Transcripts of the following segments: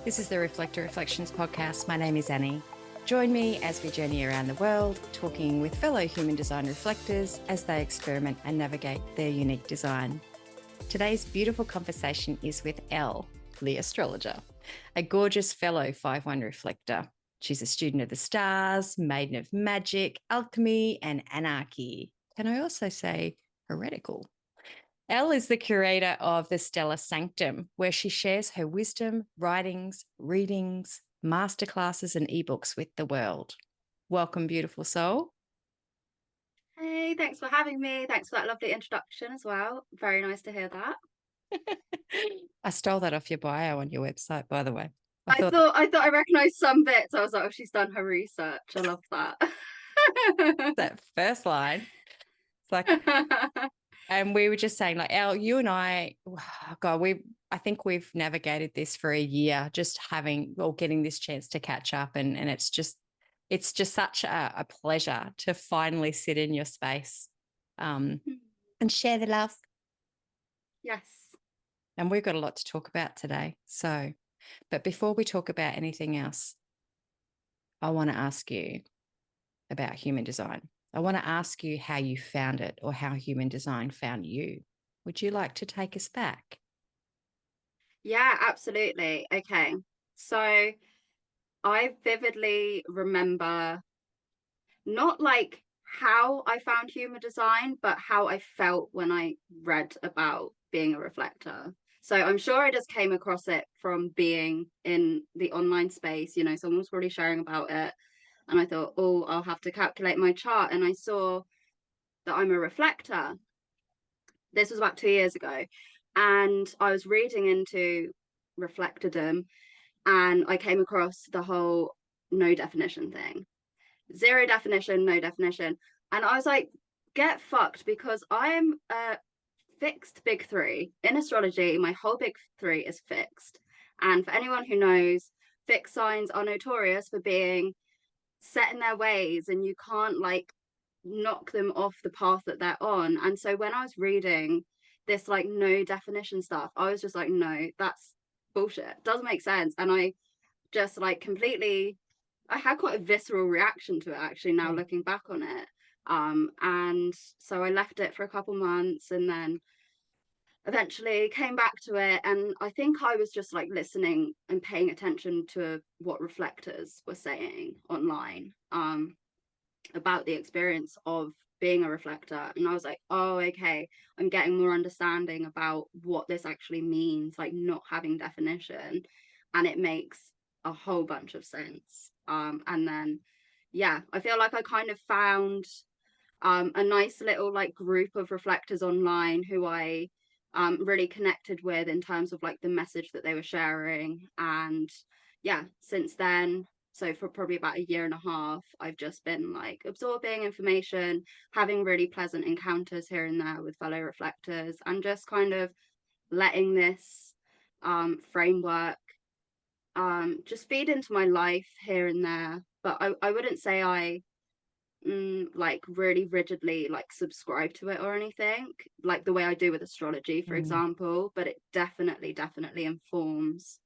This is the Reflector Reflections podcast. My name is Annie. Join me as we journey around the world, talking with fellow human design reflectors as they experiment and navigate their unique design. Today's beautiful conversation is with Elle, the astrologer, a gorgeous fellow 5-1 reflector. She's a student of the stars, maiden of magick, alchemy, and anarchy. Can I also say heretical? Elle is the curator of the Stellar Sanctum, where she shares her wisdom, writings, readings, masterclasses, and ebooks with the world. Welcome, beautiful soul. Hey, thanks for having me. Thanks for that lovely introduction as well. Very nice to hear that. I stole that off your bio on your website, by the way. I thought I recognized some bits. I was like, oh, she's done her research. I love that. that first line. It's like, and we were just saying, like, Elle, you and I, God, I think we've navigated this for a year, just getting this chance to catch up, and it's just such a pleasure to finally sit in your space, and share the love. Yes. And we've got a lot to talk about today. So, but before we talk about anything else, I want to ask you about human design. I want to ask you how you found it or how human design found you. Would you like to take us back? Yeah, absolutely. Okay. So I vividly remember not like how I found human design, but how I felt when I read about being a reflector. So I'm sure I just came across it from being in the online space. You know, someone was probably sharing about it. And I thought, oh, I'll have to calculate my chart. And I saw that I'm a reflector. This was about 2 years ago. And I was reading into reflectordom and I came across the whole no definition thing. Zero definition, no definition. And I was like, get fucked, because I'm a fixed big three. In astrology, my whole big three is fixed. And for anyone who knows, fixed signs are notorious for being set in their ways and you can't like knock them off the path that they're on. And so when I was reading this like no definition stuff, I was just like, no, that's bullshit. Doesn't make sense. And I just like completely, I had quite a visceral reaction to it actually now looking back on it. And so I left it for a couple months and then eventually came back to it, and I think I was just like listening and paying attention to what reflectors were saying online about the experience of being a reflector, and I was like, oh, okay, I'm getting more understanding about what this actually means, like not having definition, and it makes a whole bunch of sense. And then yeah, I feel like I kind of found a nice little like group of reflectors online who I really connected with in terms of like the message that they were sharing. And yeah, since then, so for probably about a year and a half, I've just been like absorbing information, having really pleasant encounters here and there with fellow reflectors, and just kind of letting this framework just feed into my life here and there. But I wouldn't say I like really rigidly like subscribe to it or anything like the way I do with astrology, for example, but it definitely informs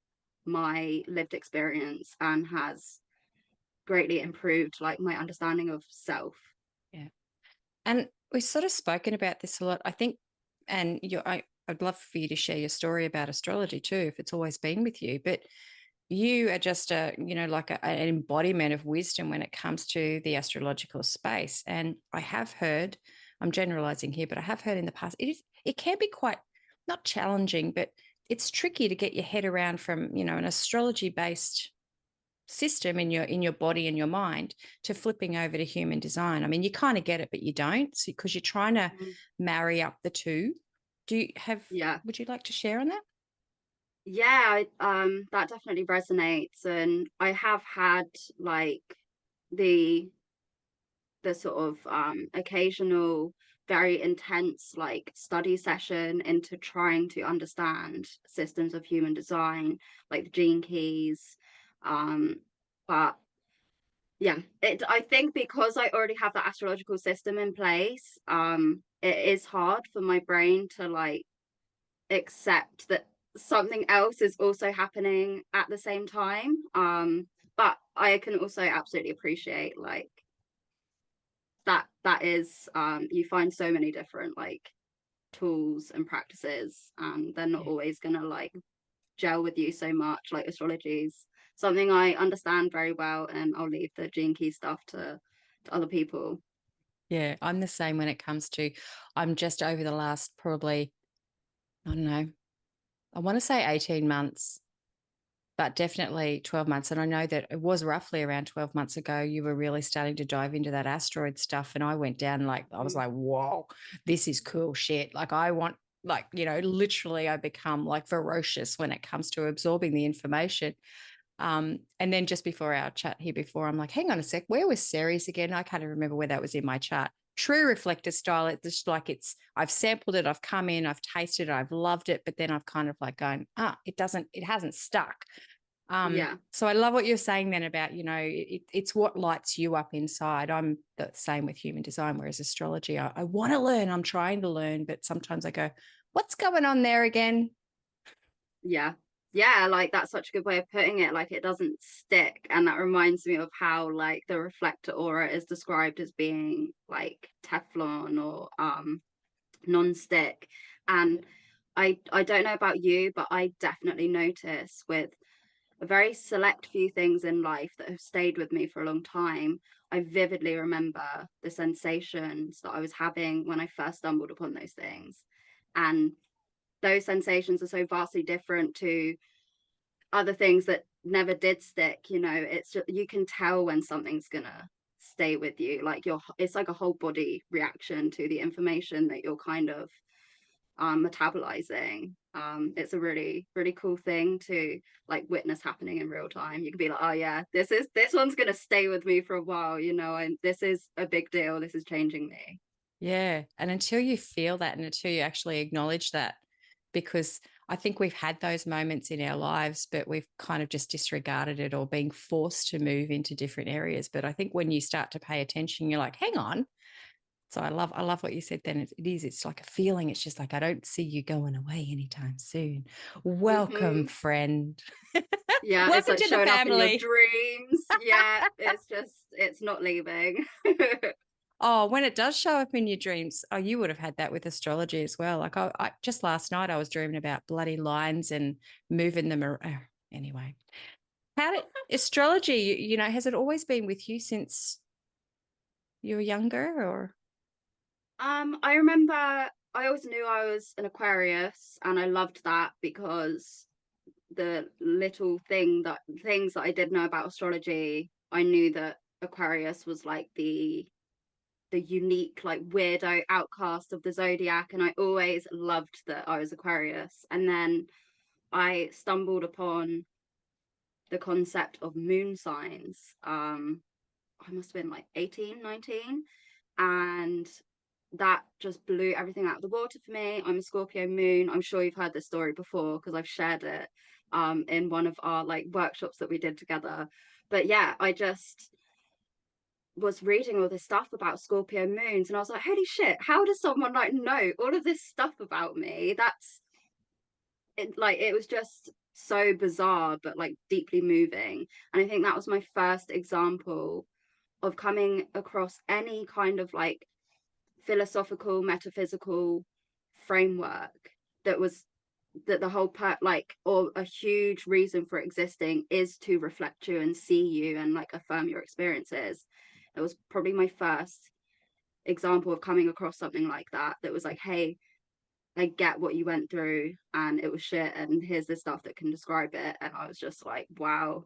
my lived experience and has greatly improved like my understanding of self. Yeah. And we've sort of spoken about this a lot, I think, and I'd love for you to share your story about astrology too, if it's always been with you. But you are just an embodiment of wisdom when it comes to the astrological space. And I have heard, I'm generalizing here, but I have heard in the past, it can be quite not challenging, but it's tricky to get your head around from, an astrology based system in your body and your mind to flipping over to human design. I mean, you kind of get it, but you don't, because you're trying to marry up the two. Would you like to share on that? Yeah, that definitely resonates, and I have had like the sort of occasional very intense like study session into trying to understand systems of human design, like the gene keys. But yeah, I think because I already have that astrological system in place, it is hard for my brain to like accept that something else is also happening at the same time. But I can also absolutely appreciate like that is you find so many different like tools and practices, and they're not Yeah. always gonna like gel with you so much. Like astrology's something I understand very well, and I'll leave the gene key stuff to other people. Yeah, I'm the same when it comes to, I'm just over the last probably, I don't know, I want to say 18 months, but definitely 12 months. And I know that it was roughly around 12 months ago, you were really starting to dive into that asteroid stuff. And I went down like, I was Mhm. like, whoa, this is cool shit. Like, I want, like, literally I become like ferocious when it comes to absorbing the information. And then just before our chat here before, I'm like, hang on a sec, where was Ceres again? I can't even remember where that was in my chart. True reflector style, it's just like I've sampled it, I've come in, I've tasted it, I've loved it, but then I've kind of like going, it hasn't stuck. Yeah, So I love what you're saying then about, it's what lights you up inside. I'm the same with human design, whereas astrology, I want to learn, I'm trying to learn, but sometimes I go, what's going on there again? yeah, yeah. Like that's such a good way of putting it. Like it doesn't stick, and that reminds me of how like the reflector aura is described as being like Teflon or non-stick. And I don't know about you, but I definitely notice with a very select few things in life that have stayed with me for a long time. I vividly remember the sensations that I was having when I first stumbled upon those things. And those sensations are so vastly different to other things that never did stick. It's just, you can tell when something's gonna stay with you. Like it's like a whole body reaction to the information that you're kind of metabolizing. It's a really really cool thing to like witness happening in real time. You can be like, oh yeah, this one's gonna stay with me for a while, and this is a big deal, this is changing me. Yeah. And until you feel that and until you actually acknowledge that, because I think we've had those moments in our lives, but we've kind of just disregarded it or being forced to move into different areas. But I think when you start to pay attention, you're like, hang on. So I love what you said then. It's like a feeling. It's just like, I don't see you going away anytime soon. Welcome, Hmm. friend. Yeah, it's Welcome like to the showing up in your family. dreams. Yeah, it's not leaving. Oh, when it does show up in your dreams, oh, you would have had that with astrology as well. Like I just last night, I was dreaming about bloody lines and moving them around. Anyway, how did astrology? Has it always been with you since you were younger, or? I remember I always knew I was an Aquarius, and I loved that because the little things that I did know about astrology, I knew that Aquarius was like the unique, like weirdo outcast of the zodiac, and I always loved that I was Aquarius. And then I stumbled upon the concept of moon signs. I must have been like 18, 19, and that just blew everything out of the water for me. I'm a Scorpio moon. I'm sure you've heard this story before because I've shared it in one of our like workshops that we did together. But yeah, I just was reading all this stuff about Scorpio moons, and I was like, holy shit, how does someone like know all of this stuff about me? That's it, like it was just so bizarre but like deeply moving. And I think that was my first example of coming across any kind of like philosophical metaphysical framework that was that the whole like or a huge reason for existing is to reflect you and see you and like affirm your experiences. It was probably my first example of coming across something like that that was like, hey, I get what you went through and it was shit, and here's the stuff that can describe it. And I was just like, wow,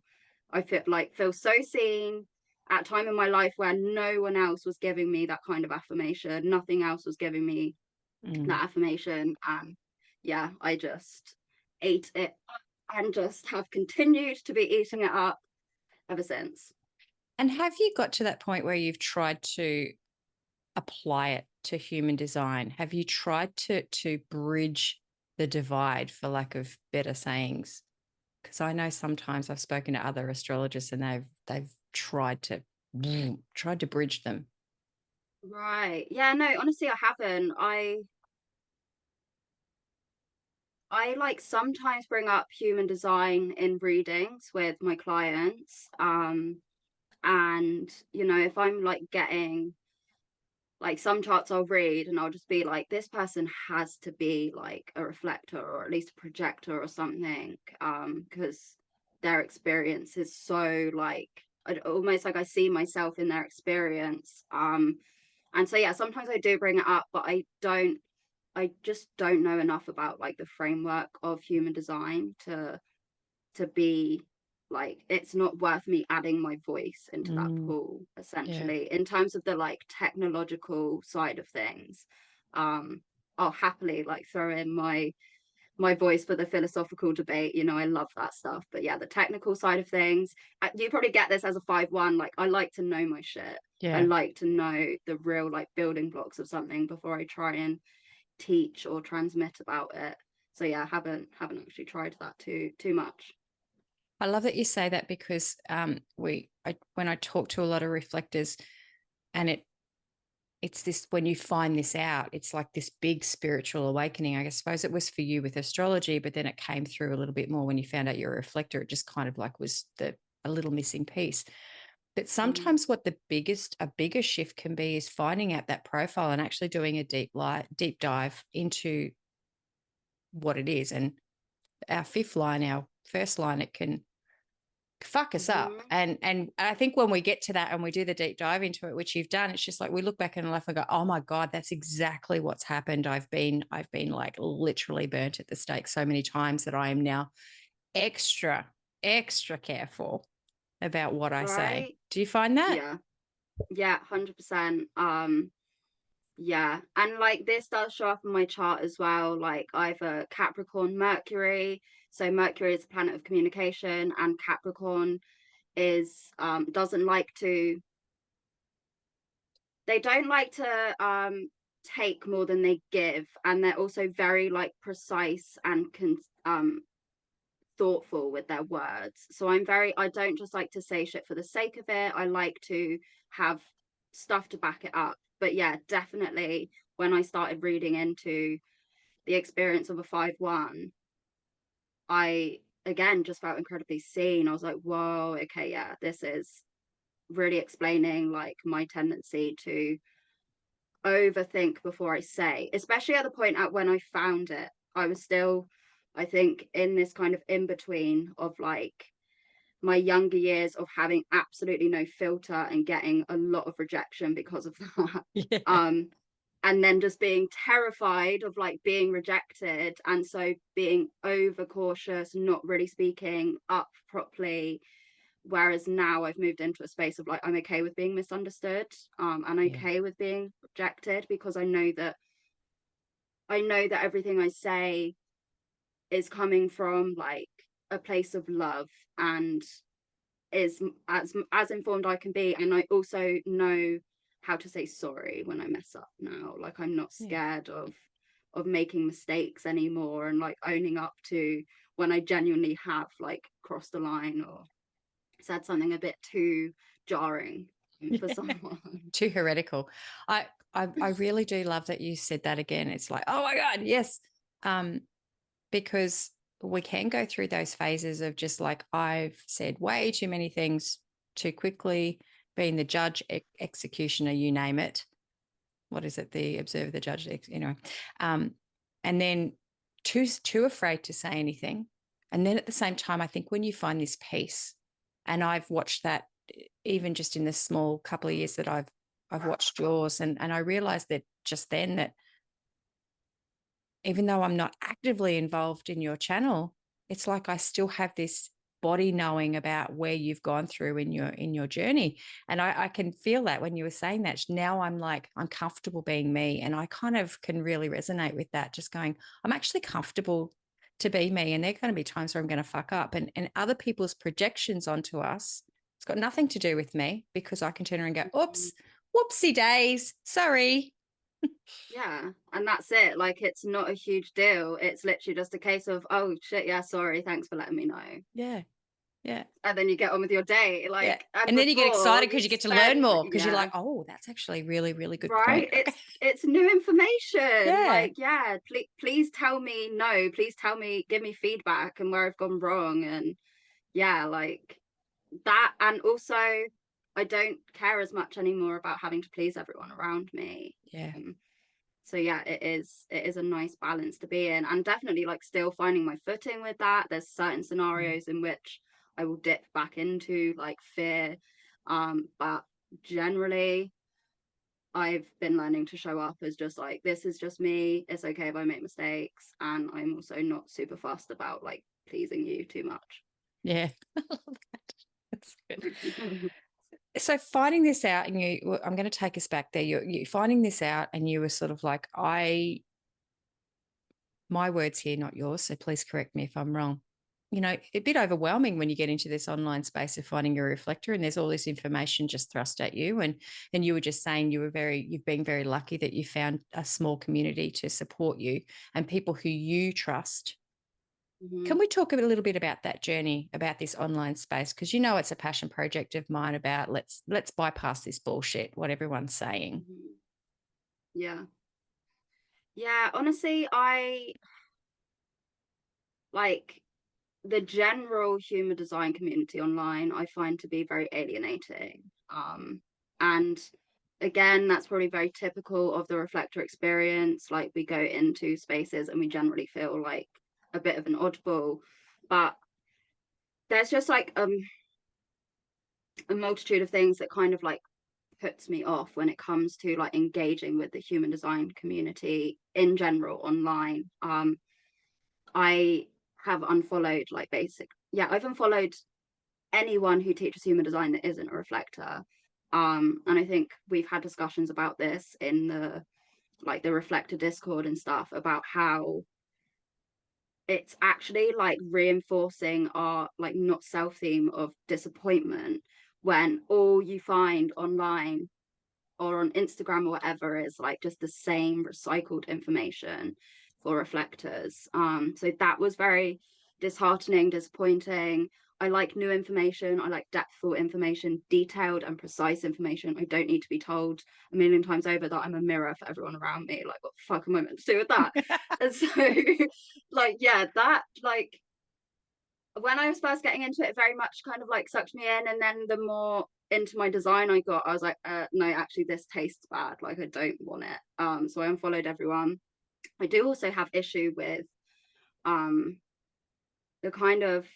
I feel so seen at a time in my life where no one else was giving me that kind of affirmation. Nothing else was giving me Mm. that affirmation. And yeah, I just ate it and just have continued to be eating it up ever since. And have you got to that point where you've tried to apply it to human design? Have you tried to bridge the divide, for lack of better sayings? Because I know sometimes I've spoken to other astrologers and they've tried to bridge them. Right. Yeah, no, honestly, I haven't. I like sometimes bring up human design in readings with my clients. And you know, if I'm like getting like some charts I'll read and I'll just be like, this person has to be like a reflector or at least a projector or something. Because their experience is so like almost like I see myself in their experience. And so yeah, sometimes I do bring it up, but I just don't know enough about like the framework of human design to be like, it's not worth me adding my voice into that pool, Yeah. essentially. In terms of the like technological side of things, I'll happily like throw in my voice for the philosophical debate. You know, I love that stuff. But yeah, the technical side of things, you probably get this as a 5-1. Like, I like to know my shit. I Yeah. like to know the real like building blocks of something before I try and teach or transmit about it. So yeah, haven't actually tried that too much. I love that you say that because when I talk to a lot of reflectors, and it's this, when you find this out, it's like this big spiritual awakening. I suppose it was for you with astrology, but then it came through a little bit more when you found out you're a reflector. It just kind of like was a little missing piece. But Mm. sometimes what a bigger shift can be is finding out that profile and actually doing a deep dive into what it is. And our fifth line, our first line, it can fuck us up. Mm-hmm. And I think when we get to that and we do the deep dive into it, which you've done, it's just like we look back in life and go, oh my God, that's exactly what's happened. I've been like literally burnt at the stake so many times that I am now extra, extra careful about what I say. Right. Do you find that? Yeah. Yeah, 100%. Yeah. And like this does show up in my chart as well. Like I've a Capricorn Mercury. So Mercury is a planet of communication, and Capricorn is doesn't like to they don't like to take more than they give, and they're also very like precise and thoughtful with their words. So I don't just like to say shit for the sake of it. I like to have stuff to back it up. But yeah, definitely when I started reading into the experience of a 5-1, I again just felt incredibly seen. I was like, whoa, okay, yeah, this is really explaining like my tendency to overthink before I say, especially at the point at when I found it. I was still, I think, in this kind of in between of like my younger years of having absolutely no filter and getting a lot of rejection because of that. Yeah. Um, and then just being terrified of like being rejected. And so being over cautious, not really speaking up properly. Whereas now I've moved into a space of like, I'm okay with being misunderstood, and Yeah. okay with being rejected, because I know that everything I say is coming from like a place of love, and is as informed I can be. And I also know how to say sorry when I mess up now. Like, I'm not Yeah. scared of making mistakes anymore, and like owning up to when I genuinely have like crossed the line or said something a bit too jarring for Yeah. someone. Too heretical. I, I really do love that you said that again. It's like, oh my God, yes. Um, because we can go through those phases of just like, I've said way too many things too quickly, being the judge, executioner, you name it. What is it? The observer, the judge, anyway. Um, and then too afraid to say anything. And then at the same time, I think when you find this peace, and I've watched that even just in the small couple of years that I've watched yours, and I realized that just then that even though I'm not actively involved in your channel, it's like I still have this body knowing about where you've gone through in your journey. And I can feel that when you were saying that. Now I'm like, I'm comfortable being me. And I kind of can really resonate with that, just going, I'm actually comfortable to be me. And there are going to be times where I'm going to fuck up. And other people's projections onto us, it's got nothing to do with me, because I can turn around and go, oops, whoopsie days, sorry. Yeah, and that's it. Like, it's not a huge deal. It's literally just a case of, oh shit, yeah, sorry, thanks for letting me know. Yeah. Yeah. and then you get on with your day. Yeah. Like, And then you get before excited because you you get to learn spend, more because you're yeah, like, oh, that's actually really, really good point. right. Okay. It's new information. Yeah. Like, yeah, please tell me no. Please tell me, give me feedback and where I've gone wrong. And yeah, like that. And also, I don't care as much anymore about having to please everyone around me. Yeah. So yeah, it is a nice balance to be in, and definitely like still finding my footing with that. There's certain scenarios in which I will dip back into like fear, but generally I've been learning to show up as just like, this is just me, it's okay if I make mistakes, and I'm also not super fussed about like pleasing you too much. Yeah. That's good. So finding this out, and I'm going to take us back there. You finding this out, and you were sort of like, my words here, not yours. So please correct me if I'm wrong. A bit overwhelming when you get into this online space of finding your reflector, and there's all this information just thrust at you. And you were just saying you've been very lucky that you found a small community to support you and people who you trust. Can we talk a little bit about that journey, about this online space? Because it's a passion project of mine about let's bypass this bullshit, what everyone's saying. Yeah. Yeah, honestly, I like the general human design community online, I find to be very alienating. And again, that's probably very typical of the reflector experience. Like, we go into spaces and we generally feel like a bit of an oddball, but there's just like a multitude of things that kind of like puts me off when it comes to like engaging with the human design community in general online. I have unfollowed like I've unfollowed anyone who teaches human design that isn't a reflector. And I think we've had discussions about this in the reflector Discord and stuff, about how it's actually like reinforcing our like not self theme of disappointment, when all you find online or on Instagram or whatever is like just the same recycled information for reflectors. So that was very disheartening, disappointing. I like new information. I like depthful information, detailed and precise information. I don't need to be told a million times over that I'm a mirror for everyone around me. Like, what the fuck am I meant to do with that? And so, like, yeah, that, like, when I was first getting into it, very much kind of like sucked me in. And then the more into my design I got, I was like, no, actually, this tastes bad. Like, I don't want it. So I unfollowed everyone. I do also have issue with the kind of,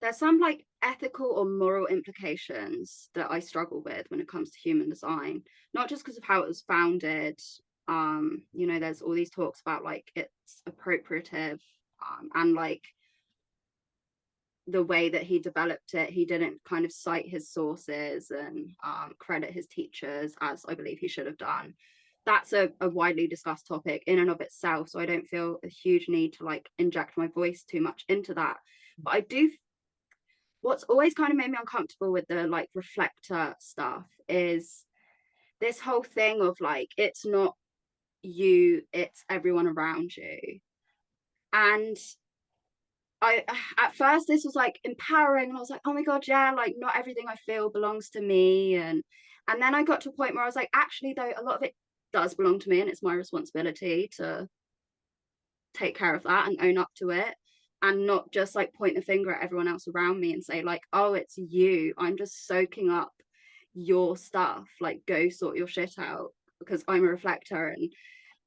there's some like ethical or moral implications that I struggle with when it comes to human design, not just because of how it was founded. There's all these talks about like it's appropriative, and like the way that he developed it, he didn't kind of cite his sources and credit his teachers as I believe he should have done. That's a widely discussed topic in and of itself, so I don't feel a huge need to like inject my voice too much into that. But I do, what's always kind of made me uncomfortable with the like reflector stuff is this whole thing of like, it's not you, it's everyone around you. And I, at first, this was like empowering, and I was like, oh my god, yeah, like not everything I feel belongs to me. And then I got to a point where I was like, actually though, a lot of it does belong to me, and it's my responsibility to take care of that and own up to it, and not just like point the finger at everyone else around me and say like, oh, it's you, I'm just soaking up your stuff, like go sort your shit out because I'm a reflector and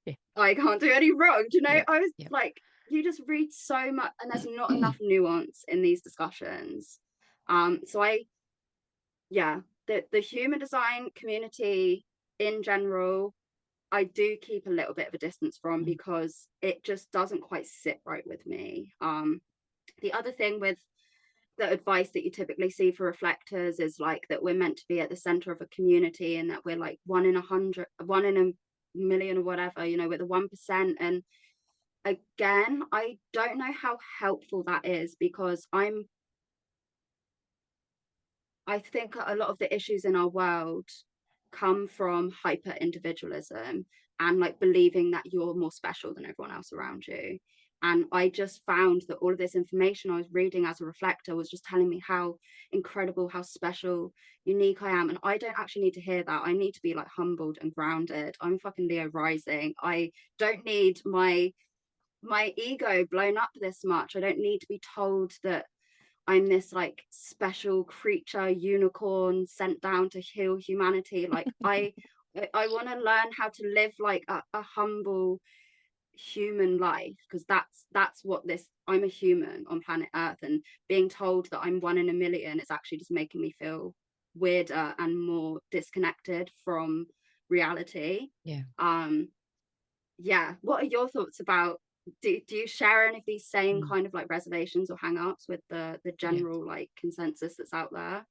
Yeah. I can't do any wrong. Do you know, Yep. I was Yep. like, you just read so much and there's not enough nuance in these discussions. So the human design community in general, I do keep a little bit of a distance from, because it just doesn't quite sit right with me. The other thing with the advice that you typically see for reflectors is like that we're meant to be at the center of a community, and that we're like 1 in 100, 1 in 1 million or whatever, we're the 1%. And again, I don't know how helpful that is, because I think a lot of the issues in our world come from hyper individualism and like believing that you're more special than everyone else around you. And I just found that all of this information I was reading as a reflector was just telling me how incredible, how special, unique I am. And I don't actually need to hear that. I need to be like humbled and grounded. I'm fucking Leo rising. I don't need my ego blown up this much. I don't need to be told that I'm this like special creature, unicorn sent down to heal humanity. Like I want to learn how to live like a humble human life, because that's what this, I'm a human on planet Earth, and being told that I'm one in a million is actually just making me feel weirder and more disconnected from reality. Yeah. Yeah, what are your thoughts about, do you share any of these same Mm. kind of like reservations or hang-ups with the Yeah. general like consensus that's out there?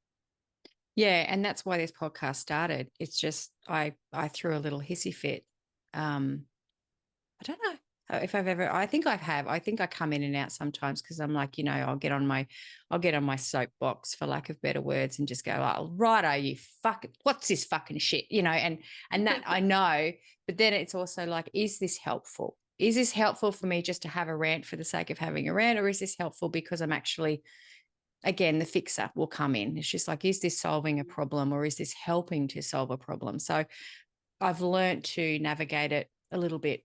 Yeah. And that's why this podcast started. It's just I threw a little hissy fit. I don't know if I've ever, I think I think I come in and out sometimes because I'm like, I'll get on my soapbox, for lack of better words, and just go, oh, righto, you fucking, what's this fucking shit, and that I know. But then it's also like, is this helpful? Is this helpful for me just to have a rant for the sake of having a rant? Or is this helpful because I'm actually, again, the fixer will come in. It's just like, is this solving a problem, or is this helping to solve a problem? So I've learned to navigate it a little bit.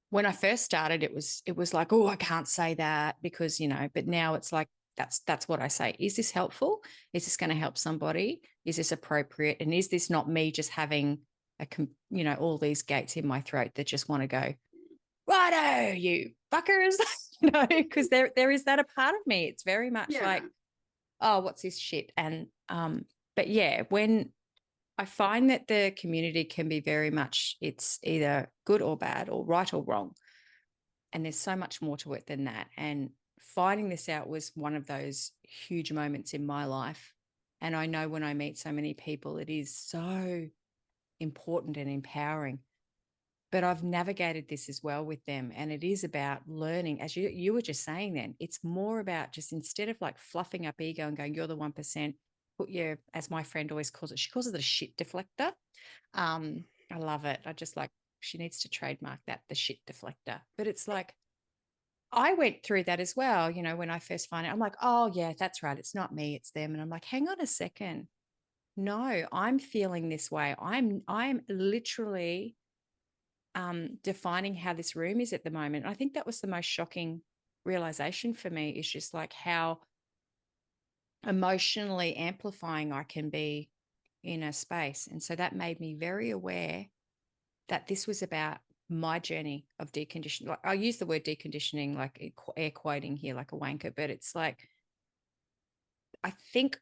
When I first started, it was like, oh, I can't say that because, but now it's like, that's what I say. Is this helpful? Is this going to help somebody? Is this appropriate? And is this not me just having all these gates in my throat that just want to go, righto, you fuckers, because there is that a part of me. It's very much Yeah. like, oh, what's this shit? And, but yeah, when I find that the community can be very much, it's either good or bad or right or wrong. And there's so much more to it than that. And finding this out was one of those huge moments in my life. And I know when I meet so many people, it is so important and empowering. But I've navigated this as well with them. And it is about learning, as you were just saying then, it's more about just, instead of like fluffing up ego and going, you're the 1%, put your, as my friend always calls it, she calls it a shit deflector. I love it. I just like, she needs to trademark that, the shit deflector. But it's like, I went through that as well, when I first find it, I'm like, oh yeah, that's right. It's not me, it's them. And I'm like, hang on a second. No, I'm feeling this way. I'm literally defining how this room is at the moment. I think that was the most shocking realization for me, is just like how emotionally amplifying I can be in a space. And so that made me very aware that this was about my journey of deconditioning. Like, I use the word deconditioning, like air quoting here, like a wanker, but it's like, I think,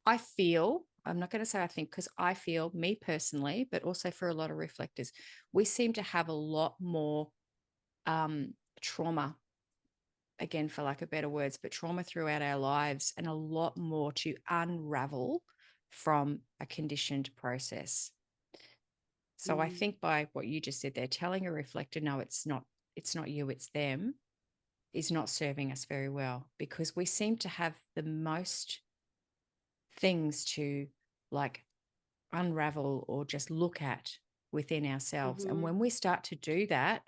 I feel, I'm not going to say I think, because I feel, me personally, but also for a lot of reflectors, we seem to have a lot more trauma, again, for lack of better words, but trauma throughout our lives, and a lot more to unravel from a conditioned process. So I think by what you just said there, telling a reflector, no, it's not you, it's them, is not serving us very well, because we seem to have the most things to like unravel or just look at within ourselves. And when we start to do that,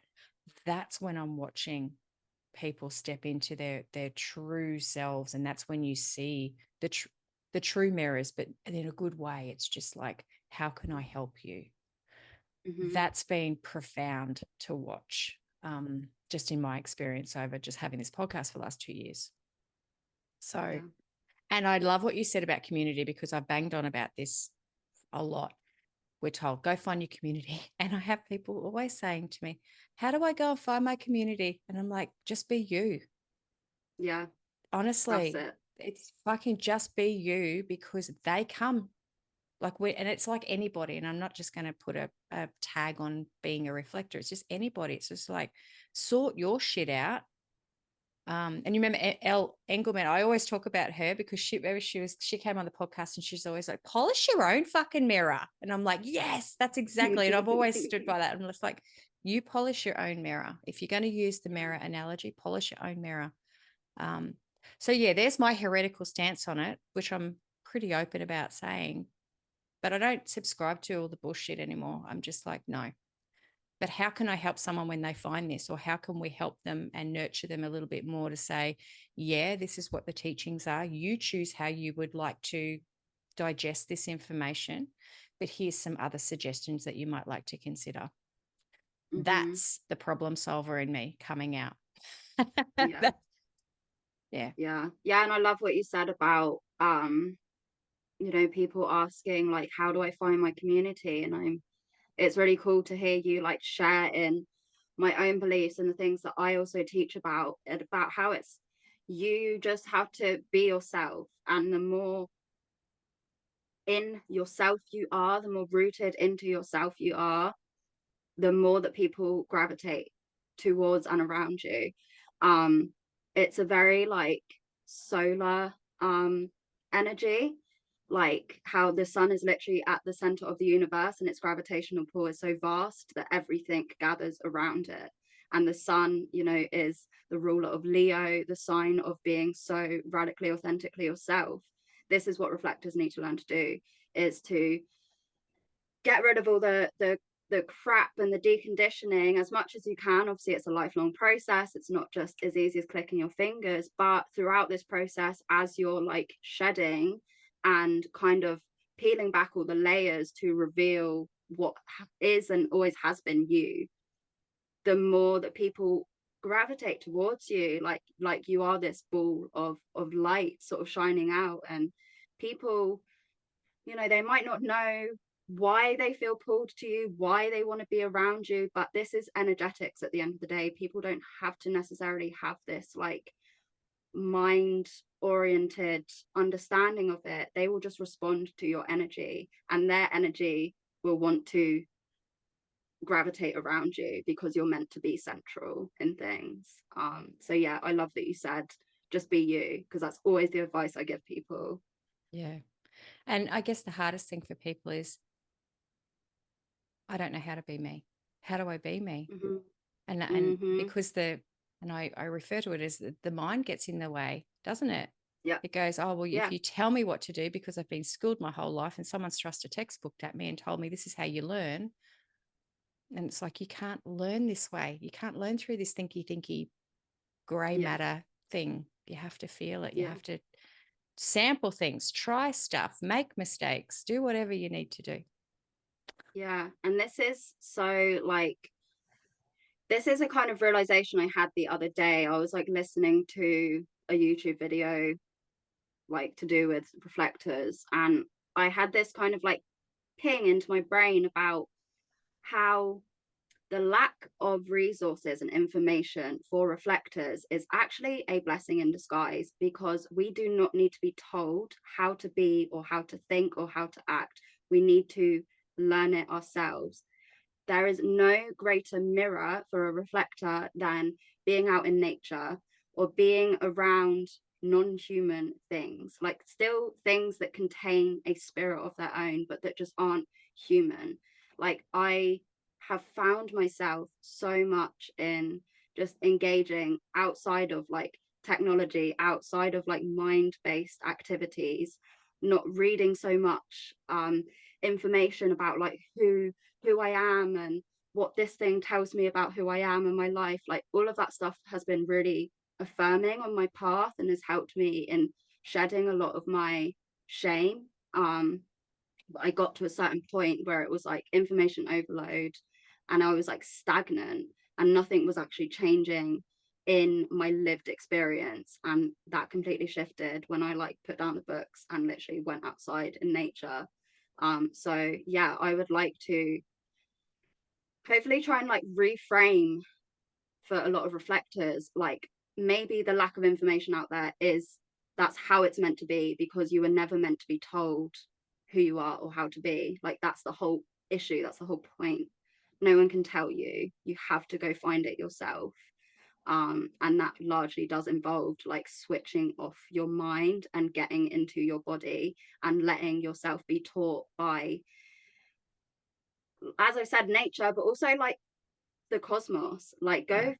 that's when I'm watching people step into their true selves. And that's when you see the true mirrors, but in a good way. It's just like, how can I help you? That's been profound to watch, just in my experience over just having this podcast for the last 2 years. So, Yeah. and I love what you said about community, because I've banged on about this a lot. We're told, go find your community. And I have people always saying to me, how do I go and find my community? And I'm like, just be you. Yeah. That's Honestly, it. it's fucking just be you, because they come. Like and it's like anybody, and I'm not just going to put a tag on being a reflector. It's just anybody. It's just like, sort your shit out. And you remember Elle Engelman? I always talk about her because she came on the podcast and she's always like, polish your own fucking mirror. And I'm like, yes, that's exactly. And I've always stood by that. I'm just like, you polish your own mirror. If you're going to use the mirror analogy, polish your own mirror. So yeah, there's my heretical stance on it, which I'm pretty open about saying, but I don't subscribe to all the bullshit anymore. I'm just like, no, But how can I help someone when they find this? Or how can we help them and nurture them a little bit more to say, yeah, this is what the teachings are. You choose how you would like to digest this information, but here's some other suggestions that you might like to consider. Mm-hmm. That's the problem solver in me coming out. Yeah. Yeah. Yeah. Yeah. And I love what you said about, you know, people asking like, how do I find my community? And it's really cool to hear you like share in my own beliefs and the things that I also teach about, and about how it's, you just have to be yourself. And the more in yourself you are, the more rooted into yourself you are, the more that people gravitate towards and around you. um it's a very like solar energy, like how the sun is literally at the center of the universe and its gravitational pull is so vast that everything gathers around it. And the sun, you know, is the ruler of Leo, the sign of being so radically authentically yourself. This is what reflectors need to learn to do, is to get rid of all the crap and the deconditioning as much as you can. Obviously it's a lifelong process, it's not just as easy as clicking your fingers, but throughout this process, as you're like shedding and kind of peeling back all the layers to reveal what is and always has been you, the more that people gravitate towards you, like you are this ball of light sort of shining out. And people, you know, they might not know why they feel pulled to you, why they want to be around you, but this is energetics at the end of the day. People don't have to necessarily have this like mind oriented understanding of it. They will just respond to your energy, and their energy will want to gravitate around you because you're meant to be central in things. So yeah, I love that you said just be you, because that's always the advice I give people. Yeah. And I guess the hardest thing for people is, I don't know how to be me. How do I be me? Mm-hmm. And Mm-hmm. because I refer to it as the mind gets in the way, doesn't it? Yeah. It goes, oh, well, if Yeah. you tell me what to do, because I've been schooled my whole life and someone's thrust a textbook at me and told me this is how you learn. And it's like, you can't learn this way. You can't learn through this thinky gray Yeah. matter thing. You have to feel it. You Yeah. have to sample things, try stuff, make mistakes, do whatever you need to do. Yeah. And this is so like, this is a kind of realization I had the other day. I was like listening to a YouTube video like to do with reflectors, and I had this kind of like ping into my brain about how the lack of resources and information for reflectors is actually a blessing in disguise, because we do not need to be told how to be or how to think or how to act. We need to learn it ourselves. There is no greater mirror for a reflector than being out in nature or being around non-human things, like still things that contain a spirit of their own, but that just aren't human. Like I have found myself so much in just engaging outside of like technology, outside of like mind-based activities, not reading so much information about like who I am and what this thing tells me about who I am and my life. Like all of that stuff has been really affirming on my path and has helped me in shedding a lot of my shame. But I got to a certain point where it was like information overload and I was like stagnant and nothing was actually changing in my lived experience. And that completely shifted when I like put down the books and literally went outside in nature. So yeah, I would like to hopefully try and like reframe for a lot of reflectors, like maybe the lack of information out there is, that's how it's meant to be, because you were never meant to be told who you are or how to be. Like that's the whole issue, that's the whole point. No one can tell you, you have to go find it yourself. And that largely does involve like switching off your mind and getting into your body and letting yourself be taught by, as I said, nature, but also like the cosmos. Like Yeah.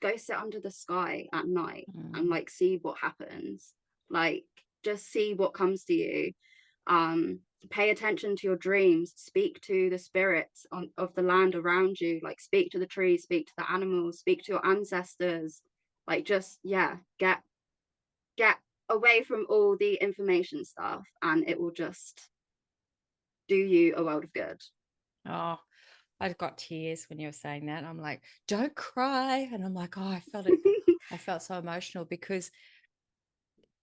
go sit under the sky at night and Mm. like see what happens. Like just see what comes to you. um pay attention to your dreams, speak to the spirits of the land around you, like speak to the trees, speak to the animals, speak to your ancestors, like just, yeah, get away from all the information stuff, and it will just do you a world of good. Oh, I got tears when you were saying that. I'm like, don't cry. And I'm like, oh, I felt it. I felt so emotional because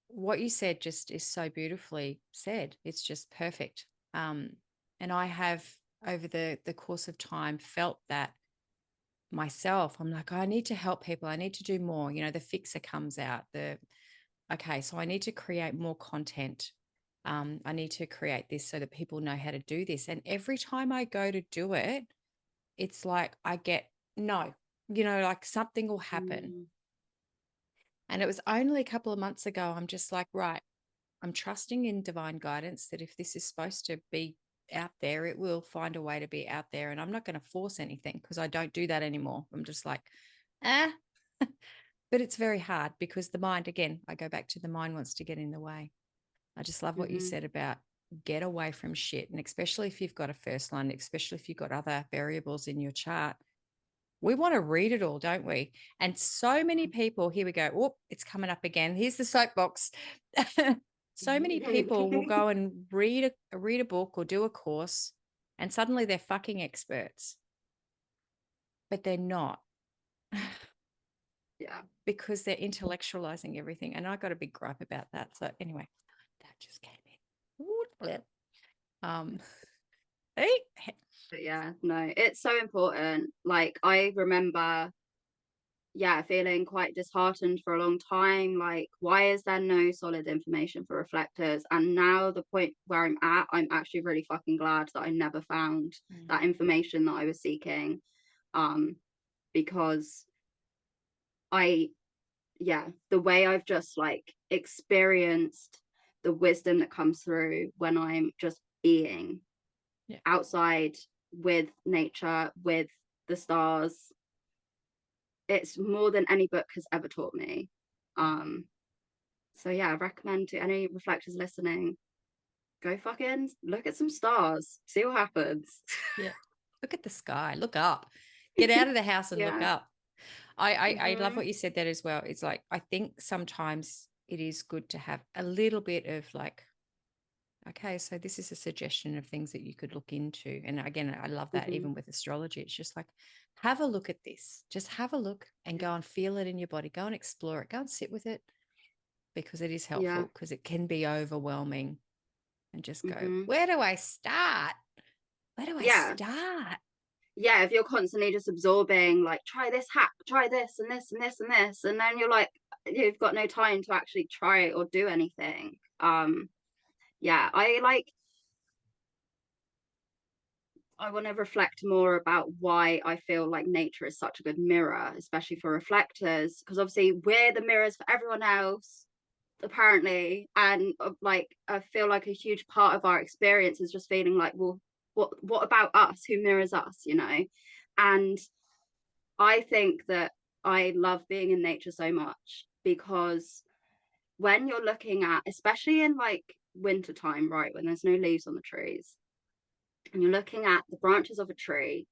what you said just is so beautifully said. It's just perfect. Um, and I have over the course of time felt that myself. I'm like, I need to help people. I need to do more. You know, the fixer comes out. Okay, so I need to create more content. I need to create this so that people know how to do this. And every time I go to do it, it's like I get no, like something will happen. Mm. And it was only a couple of months ago, I'm just like, right, I'm trusting in divine guidance that if this is supposed to be out there, it will find a way to be out there. And I'm not going to force anything because I don't do that anymore. I'm just like, ah. But it's very hard because the mind, again, I go back to the mind wants to get in the way. I just love what you Mm-hmm. said about get away from shit. And especially if you've got a first line, especially if you've got other variables in your chart, we want to read it all, don't we? And so many people, here we go. Oh, it's coming up again. Here's the soapbox. So many people will go and read a book or do a course, and suddenly they're fucking experts, but they're not. Yeah. Because they're intellectualizing everything. And I got a big gripe about that. So anyway, that just came in. Ooh, um, hey. But yeah, no, it's so important. Like I remember, yeah, feeling quite disheartened for a long time. Like, why is there no solid information for reflectors? And now the point where I'm at, I'm actually really fucking glad that I never found that information that I was seeking. Because I, yeah, the way I've just like experienced the wisdom that comes through when I'm just being outside with nature, with the stars, it's more than any book has ever taught me. So yeah, I recommend to any reflectors listening, go fucking look at some stars, see what happens. Yeah. Look at the sky, look up, get out of the house and look Yeah. up. I love Mm-hmm. what you said that as well. It's like, I think sometimes it is good to have a little bit of like, okay, so this is a suggestion of things that you could look into. And again, I love that Mm-hmm. even with astrology. It's just like, have a look at this. Just have a look and go and feel it in your body. Go and explore it. Go and sit with it because it is Yeah. helpful because it can be overwhelming and just go, Mm-hmm. where do I start? Where do I Yeah. start? Yeah, if you're constantly just absorbing, like, try this hack, try this and this and this and this, and then you're like, you've got no time to actually try it or do anything. Yeah, I want to reflect more about why I feel like nature is such a good mirror, especially for reflectors, because obviously we're the mirrors for everyone else, apparently. And like, I feel like a huge part of our experience is just feeling like, well, what about us? Who mirrors us, you know? And I think that I love being in nature so much because when you're looking at, especially in like winter time, right, when there's no leaves on the trees, and you're looking at the branches of a tree,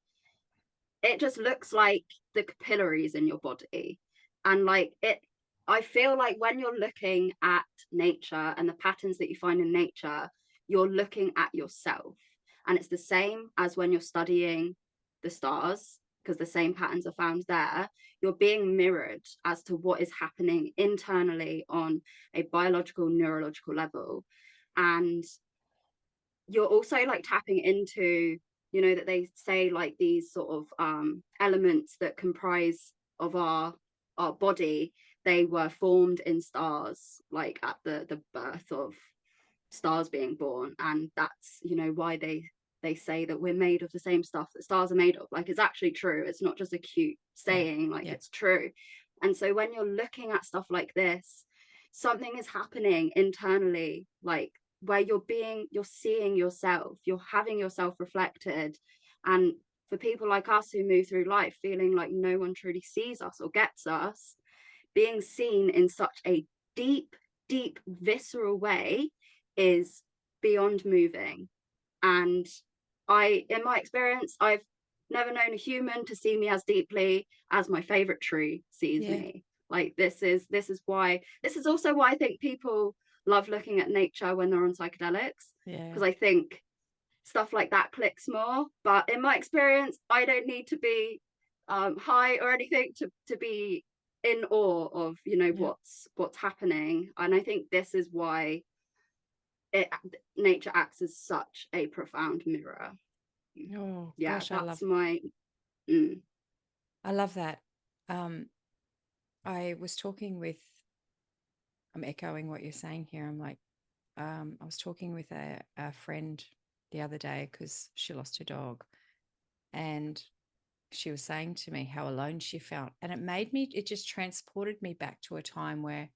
it just looks like the capillaries in your body. And like it, I feel like when you're looking at nature and the patterns that you find in nature, you're looking at yourself. And it's the same as when you're studying the stars, because the same patterns are found there. You're being mirrored as to what is happening internally on a biological, neurological level. And you're also like tapping into, you know, that they say like these sort of elements that comprise of our body, they were formed in stars, like at the birth of stars being born. And that's, you know, why they say that we're made of the same stuff that stars are made of. Like, it's actually true. It's not just a cute saying, like it's true. And so when you're looking at stuff like this, something is happening internally, like where you're seeing yourself, you're having yourself reflected. And for people like us who move through life feeling like no one truly sees us or gets us, being seen in such a deep, deep, visceral way is beyond moving. And in my experience, I've never known a human to see me as deeply as my favorite tree sees me. Like this is also why I think people love looking at nature when they're on psychedelics, because I think stuff like that clicks more. But in my experience, I don't need to be high or anything to be in awe of, you know, what's happening. And I think this is why nature acts as such a profound mirror. Oh Yeah, gosh, that's my mm. I love that. I was talking with, I'm echoing what you're saying here. I'm like, I was talking with a friend the other day because she lost her dog, and she was saying to me how alone she felt. And it just transported me back to a time where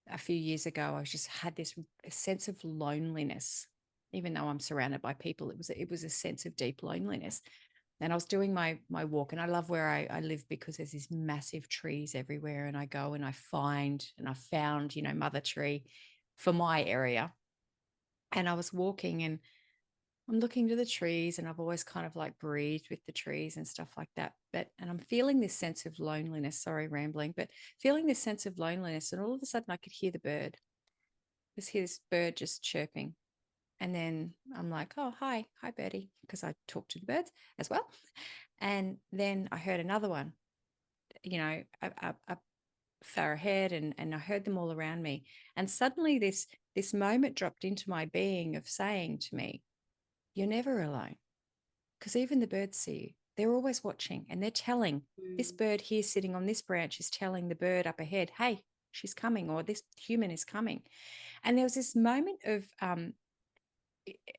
a few years ago, I just had this sense of loneliness. Even though I'm surrounded by people, it was a sense of deep loneliness. And I was doing my walk, and I love where I live because there's these massive trees everywhere, and I go and I found, you know, mother tree for my area. And I was walking and I'm looking to the trees, and I've always kind of like breathed with the trees and stuff like that. And I'm feeling this sense of loneliness. Sorry, rambling, but feeling this sense of loneliness. And all of a sudden I could hear the bird. Just hear this bird just chirping. And then I'm like, oh, hi, birdie, because I talk to the birds as well. And then I heard another one, you know, up far ahead, and I heard them all around me. And suddenly this moment dropped into my being of saying to me, you're never alone, because even the birds see you. They're always watching, and they're telling this bird here sitting on this branch is telling the bird up ahead, hey, she's coming, or this human is coming. And there was this moment of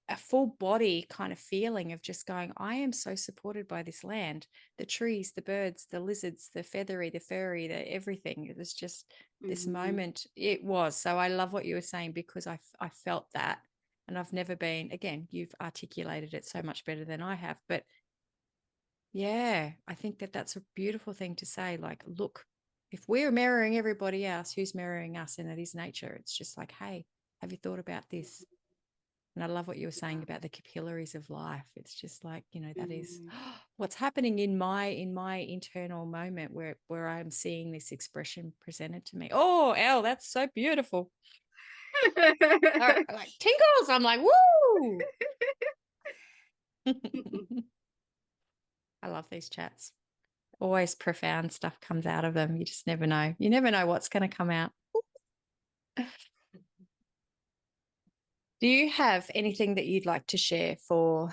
a full body kind of feeling of just going, I am so supported by this land, the trees, the birds, the lizards, the feathery, the furry, the everything. It was just this moment. It was. So I love what you were saying, because I felt that. And I've never been, again, you've articulated it so much better than I have. But yeah, I think that's a beautiful thing to say. Like, look, if we're mirroring everybody else, who's mirroring us? And that is nature. It's just like, hey, have you thought about this? And I love what you were saying about the capillaries of life. It's just like, you know, that is what's happening in my internal moment where I'm seeing this expression presented to me. Oh, Elle, that's so beautiful. Like tingles. I'm like, woo. I love these chats. Always profound stuff comes out of them. You just never know. You never know what's going to come out. Do you have anything that you'd like to share for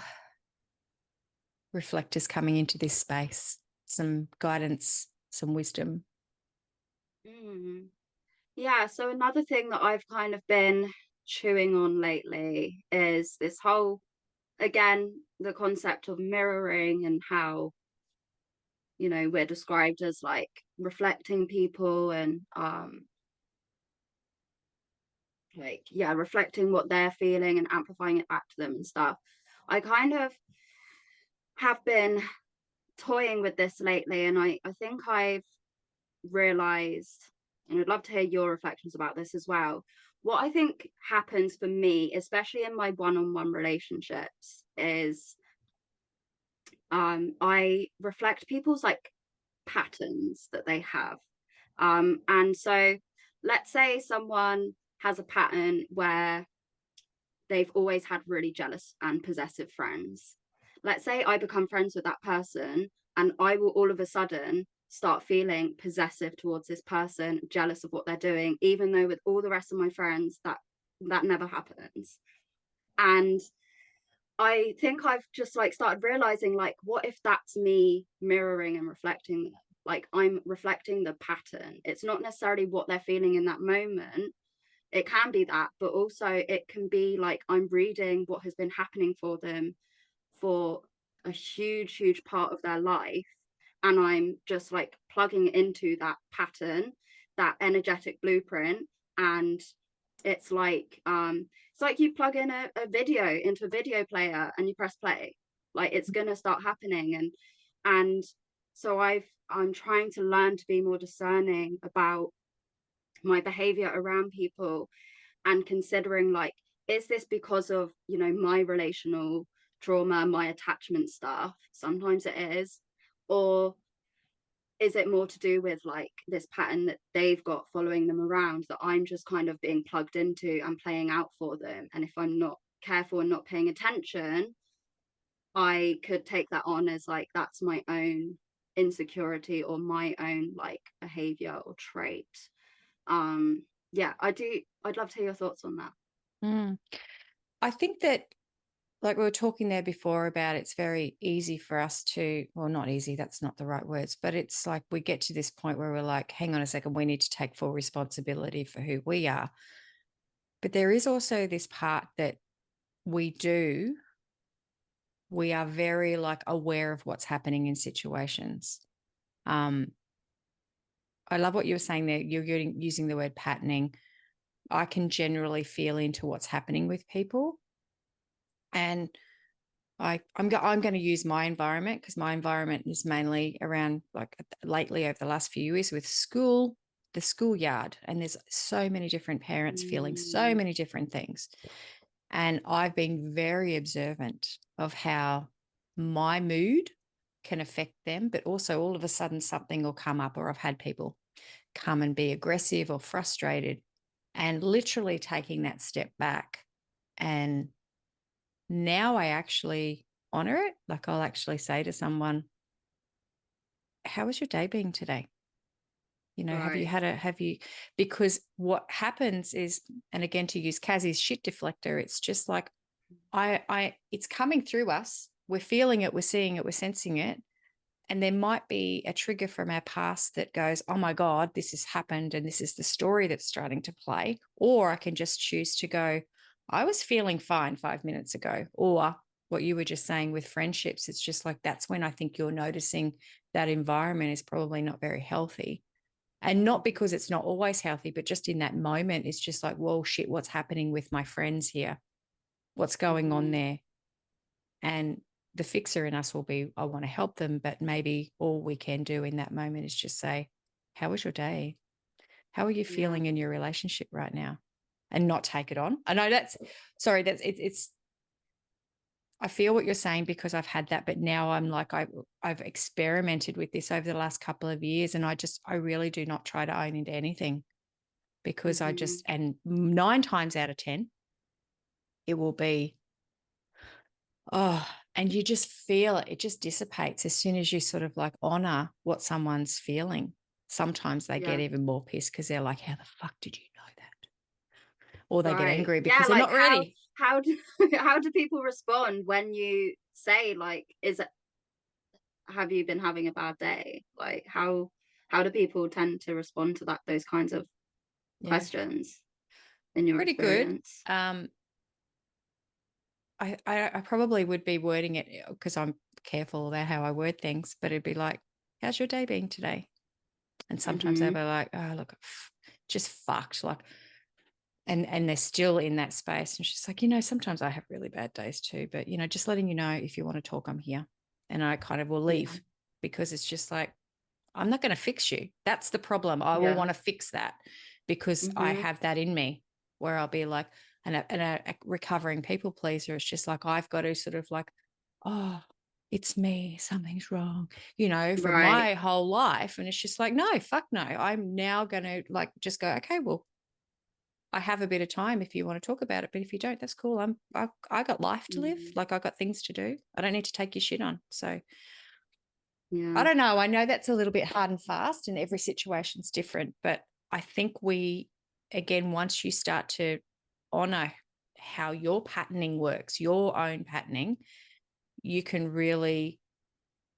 reflectors coming into this space? Some guidance, some wisdom? Yeah, so another thing that I've kind of been chewing on lately is this whole, again, the concept of mirroring, and how, you know, we're described as like reflecting people, and like, yeah, reflecting what they're feeling and amplifying it back to them and stuff. I kind of have been toying with this lately, and I think I've realized, and I'd love to hear your reflections about this as well. What I think happens for me, especially in my one-on-one relationships, is I reflect people's like patterns that they have. And so let's say someone has a pattern where they've always had really jealous and possessive friends. Let's say I become friends with that person, and I will all of a sudden start feeling possessive towards this person, jealous of what they're doing, even though with all the rest of my friends that never happens. And I think I've just like started realizing, like, what if that's me mirroring and reflecting? Like, I'm reflecting the pattern. It's not necessarily what they're feeling in that moment. It can be that, but also it can be like I'm reading what has been happening for them for a huge part of their life, and I'm just like plugging into that pattern, that energetic blueprint. And it's like you plug in a video into a video player and you press play, like it's gonna start happening. And so I'm trying to learn to be more discerning about my behavior around people, and considering, like, is this because of, you know, my relational trauma, my attachment stuff? Sometimes it is. Or is it more to do with like this pattern that they've got following them around that I'm just kind of being plugged into and playing out for them? And if I'm not careful and not paying attention, I could take that on as like that's my own insecurity or my own like behavior or trait. Yeah, I'd love to hear your thoughts on that. Mm. I think that, like we were talking there before about, it's very easy for us to, well, not easy, that's not the right words, but it's like we get to this point where we're like, hang on a second, we need to take full responsibility for who we are. But there is also this part that we do, we are very like aware of what's happening in situations. I love what you were saying there. You're using the word patterning. I can generally feel into what's happening with people. And I'm going to use my environment, because my environment is mainly around, like lately over the last few years, with school, the schoolyard. And there's so many different parents feeling so many different things. And I've been very observant of how my mood can affect them, but also all of a sudden something will come up, or I've had people come and be aggressive or frustrated, and literally taking that step back. And now I actually honor it. Like I'll actually say to someone, how was your day been today? You know, because what happens is, and again, to use Kazi's shit deflector, it's just like, it's coming through us. We're feeling it, we're seeing it, we're sensing it. And there might be a trigger from our past that goes, oh my God, this has happened. And this is the story that's starting to play. Or I can just choose to go, I was feeling fine 5 minutes ago. Or what you were just saying with friendships, it's just like, that's when I think you're noticing that environment is probably not very healthy. And not because it's not always healthy, but just in that moment, it's just like, whoa, shit, what's happening with my friends here? What's going on there? And the fixer in us will be, I want to help them, but maybe all we can do in that moment is just say, how was your day? How are you feeling in your relationship right now? And not take it on. I know it's I feel what you're saying, because I've had that, but now I'm like, I've experimented with this over the last couple of years, and I really do not try to own into anything, because and 9 times out of 10, it will be, oh, and you just feel it. It just dissipates as soon as you sort of like honor what someone's feeling. Sometimes they get even more pissed because they're like, how the fuck did you know that? Or they get angry because they're like not ready. how do how do people respond when you say like, have you been having a bad day? Like how do people tend to respond to those kinds of questions in your Pretty good. experience? I probably would be wording it, because I'm careful about how I word things, but it'd be like, how's your day been today? And sometimes they'll be like, oh, look, just fucked. Like, and they're still in that space. And she's like, sometimes I have really bad days too, but, just letting you know, if you want to talk, I'm here. And I kind of will leave, because it's just like, I'm not going to fix you. That's the problem. I will want to fix that, because I have that in me, where I'll be like, and a recovering people pleaser. It's just like, I've got to sort of like, oh, it's me, something's wrong, for my whole life. And it's just like, no, fuck no. I'm now going to like just go, okay, well, I have a bit of time if you want to talk about it, but if you don't, that's cool. I got life to live. Like, I got things to do. I don't need to take your shit on. So I don't know. I know that's a little bit hard and fast, and every situation's different, but I think again, once you start to honor how your patterning works, your own patterning, you can really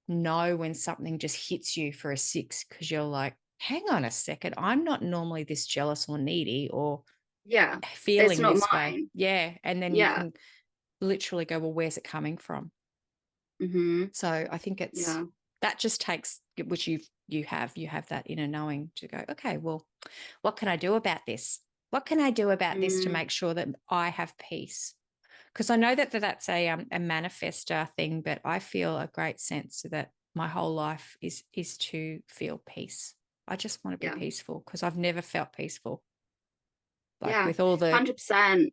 know when something just hits you for a 6, because you're like, hang on a second, I'm not normally this jealous or needy or it's feeling not this way. mine. Yeah. And then you can literally go, well, where's it coming from? So I think that just takes, which you have that inner knowing to go, okay, well, what can I do about this? What can I do about this to make sure that I have peace? Because I know that's a manifester thing, but I feel a great sense that my whole life is to feel peace. I just want to be peaceful, because I've never felt peaceful. Like with all the 100%.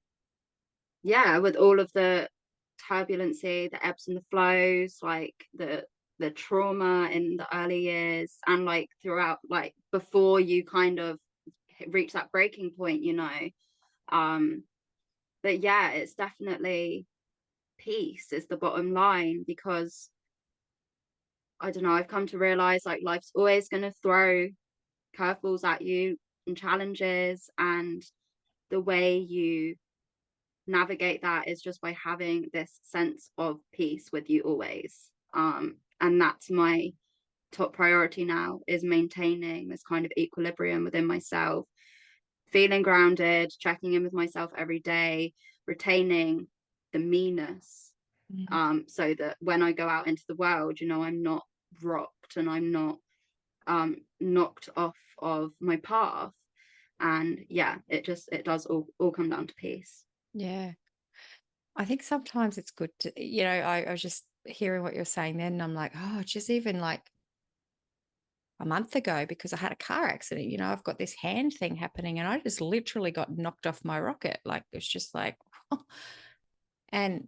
yeah, with all of the turbulency, the ebbs and the flows, like the trauma in the early years, and like throughout, like before you kind of reach that breaking point, you know. um but yeah, it's definitely peace is the bottom line, because I don't know, I've come to realize like life's always going to throw curveballs at you and challenges, and the way you navigate that is just by having this sense of peace with you always. And that's my top priority now, is maintaining this kind of equilibrium within myself, feeling grounded, checking in with myself every day, retaining the meanness, so that when I go out into the world, you know, I'm not rocked and I'm not knocked off of my path. And yeah, it does all come down to peace. Yeah. I think sometimes it's good to, I was just hearing what you're saying then, and I'm like, oh, just even like a month ago, because I had a car accident, I've got this hand thing happening and I just literally got knocked off my rocket. Like, it's just like, and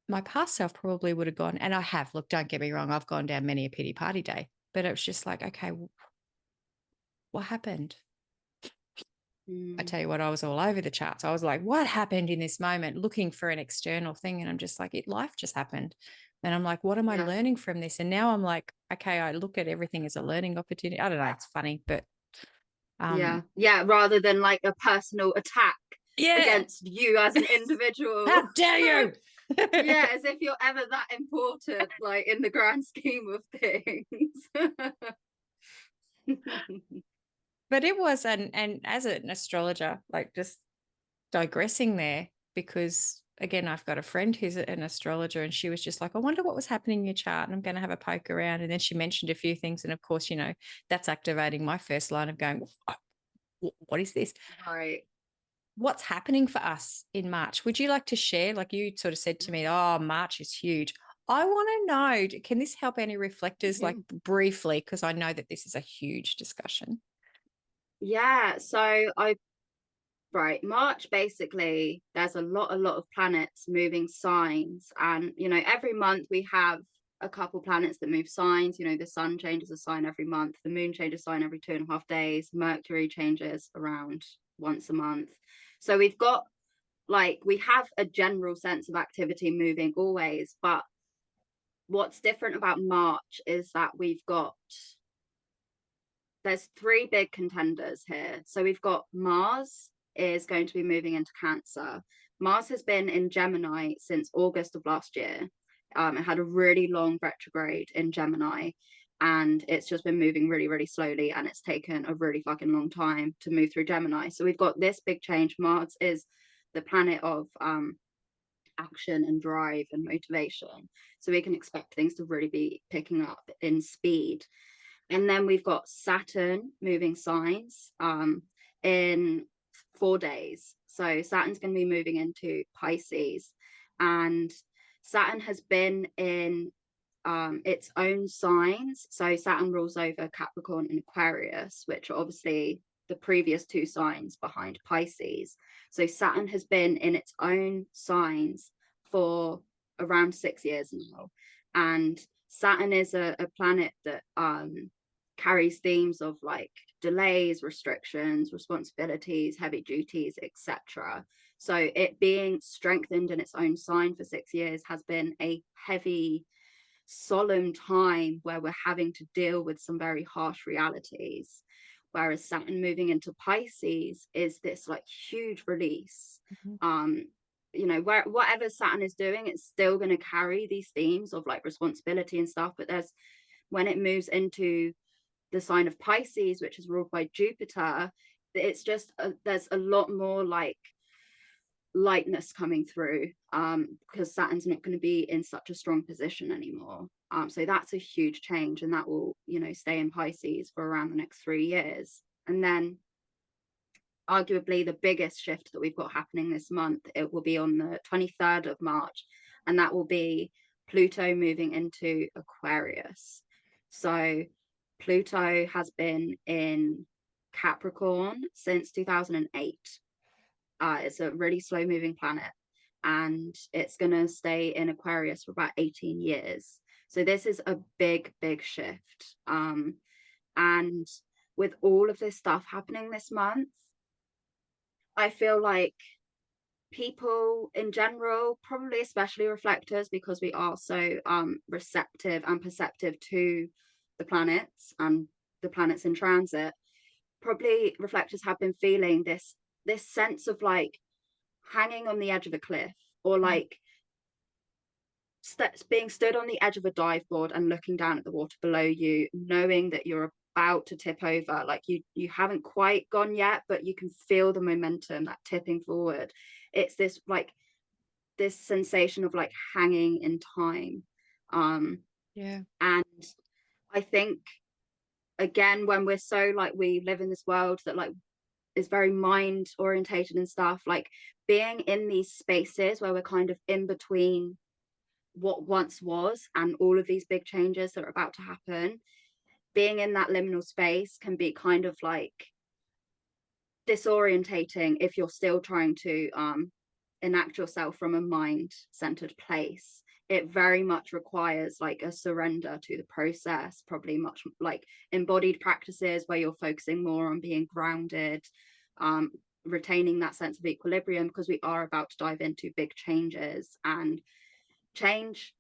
my past self probably would have gone, and I have, look, don't get me wrong, I've gone down many a pity party day, but it was just like, okay, what happened? I tell you what, I was all over the charts. I was like, what happened in this moment? Looking for an external thing. And I'm just like, life just happened. And I'm like, what am I Yeah, learning from this? And now I'm like, okay, I look at everything as a learning opportunity. I don't know, it's funny, but yeah, um, yeah, rather than like a personal attack yeah, against you as an individual. how dare you? Yeah, as if you're ever that important, like in the grand scheme of things. But it was, and as an astrologer, like just digressing there, because again, I've got a friend who's an astrologer, and she was just like, I wonder what was happening in your chart, and I'm going to have a poke around. And then she mentioned a few things. And of course, that's activating my first line of going, what is this? Right. What's happening for us in March? Would you like to share? Like, you sort of said to me, oh, March is huge. I want to know, can this help any reflectors, Yeah. like briefly? Because I know that this is a huge discussion. Yeah, so I right, March, basically there's a lot of planets moving signs, and you know, every month we have a couple planets that move signs. You know, the sun changes a sign every month, the moon changes a sign every 2.5 days, Mercury changes around once a month. So we've got, like, we have a general sense of activity moving always, but what's different about March is that there's three big contenders here. So we've got Mars is going to be moving into Cancer. Mars has been in Gemini since August of last year. It had a really long retrograde in Gemini, and it's just been moving really, really slowly, and it's taken a really fucking long time to move through Gemini. So we've got this big change. Mars is the planet of action and drive and motivation. So we can expect things to really be picking up in speed. And then we've got Saturn moving signs in 4 days. So Saturn's going to be moving into Pisces, and Saturn has been in its own signs. So Saturn rules over Capricorn and Aquarius, which are obviously the previous two signs behind Pisces. So Saturn has been in its own signs for around 6 years now. And Saturn is a planet that carries themes of like delays, restrictions, responsibilities, heavy duties, etc. So it being strengthened in its own sign for 6 years has been a heavy, solemn time where we're having to deal with some very harsh realities. Whereas Saturn moving into Pisces is this like huge release. Mhm. Um, you know, whatever Saturn is doing, it's still going to carry these themes of like responsibility and stuff. But there's, when it moves into the sign of Pisces, which is ruled by Jupiter, it's just there's a lot more like lightness coming through, because Saturn's not going to be in such a strong position anymore. So that's a huge change, and that will, you know, stay in Pisces for around the next 3 years. And then arguably the biggest shift that we've got happening this month, it will be on the 23rd of March, and that will be Pluto moving into Aquarius. So Pluto has been in Capricorn since 2008. It's a really slow moving planet. and it's going to stay in Aquarius for about 18 years. So this is a big, big shift. And with all of this stuff happening this month, I feel like people in general, probably especially reflectors, because we are so receptive and perceptive to the planets and the planets in transit, probably reflectors have been feeling this sense of like hanging on the edge of a cliff, or like being stood on the edge of a dive board and looking down at the water below you, knowing that you're about to tip over. Like you haven't quite gone yet, but you can feel the momentum, that tipping forward. It's this sensation of like hanging in time. Yeah. And I think, again, when we're so like, we live in this world that like is very mind orientated and stuff, like being in these spaces where we're kind of in between what once was and all of these big changes that are about to happen, being in that liminal space can be kind of like disorientating if you're still trying to enact yourself from a mind centered place. It very much requires like a surrender to the process, probably much like embodied practices where you're focusing more on being grounded, retaining that sense of equilibrium, because we are about to dive into big changes. And change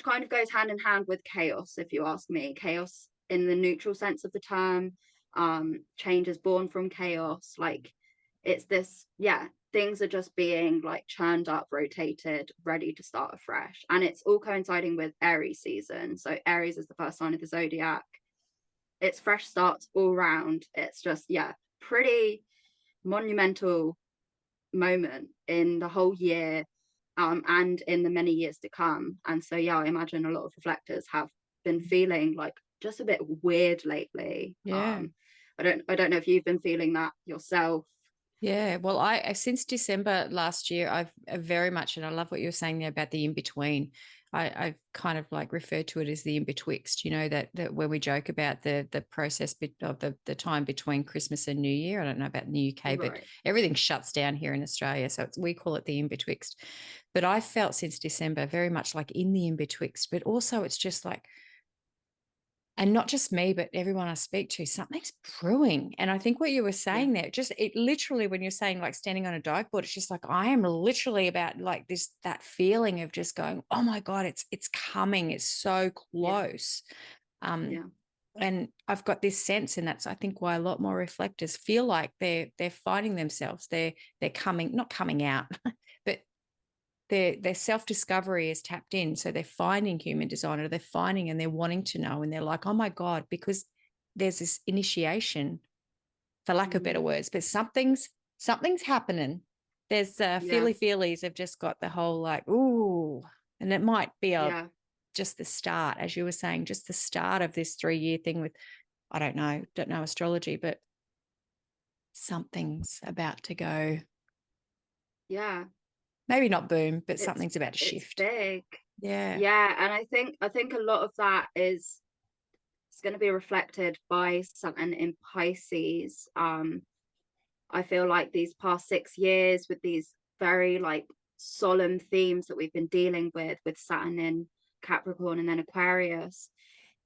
kind of goes hand in hand with chaos, if you ask me. Chaos in the neutral sense of the term. Change is born from chaos. Like it's this, yeah, things are just being like churned up, rotated, ready to start afresh. And it's all coinciding with Aries season. So Aries is the first sign of the zodiac. It's fresh starts all round. It's just, yeah, pretty monumental moment in the whole year, and in the many years to come. And so, yeah, I imagine a lot of reflectors have been feeling like just a bit weird lately. Yeah. I don't know if you've been feeling that yourself. Yeah, well, I since December last year, I've very much, and I love what you were saying there about the in between. I've kind of like referred to it as the in betwixt. You know that when we joke about the process bit of the time between Christmas and New Year. I don't know about in the UK, but Right. everything shuts down here in Australia, so we call it the in betwixt. But I felt since December very much like in the in betwixt, but also it's just like, and not just me, but everyone I speak to, something's brewing. And I think what you were Yeah. saying there, just it literally, when you're saying like standing on a dive board, it's just like I am literally about like this, that feeling of just going, oh my God, it's coming. It's so Yeah. close. Um, Yeah. and I've got this sense, and that's I think why a lot more reflectors feel like they're finding themselves. They're coming, not coming out, but their self-discovery is tapped in. So they're finding human design, or they're finding and they're wanting to know, and they're like, oh my God, because there's this initiation, for lack of better words, but something's happening. There's Yeah. feely feelies have just got the whole like, ooh, and it might be Yeah. just the start, as you were saying, just the start of this 3-year thing with, I don't know astrology, but something's about to go, Yeah. maybe not boom, but It's something's about to it's shift. big. Yeah. Yeah. And I think a lot of that is, it's going to be reflected by Saturn in Pisces. I feel like these past 6 years, with these very like solemn themes that we've been dealing with Saturn in Capricorn and then Aquarius,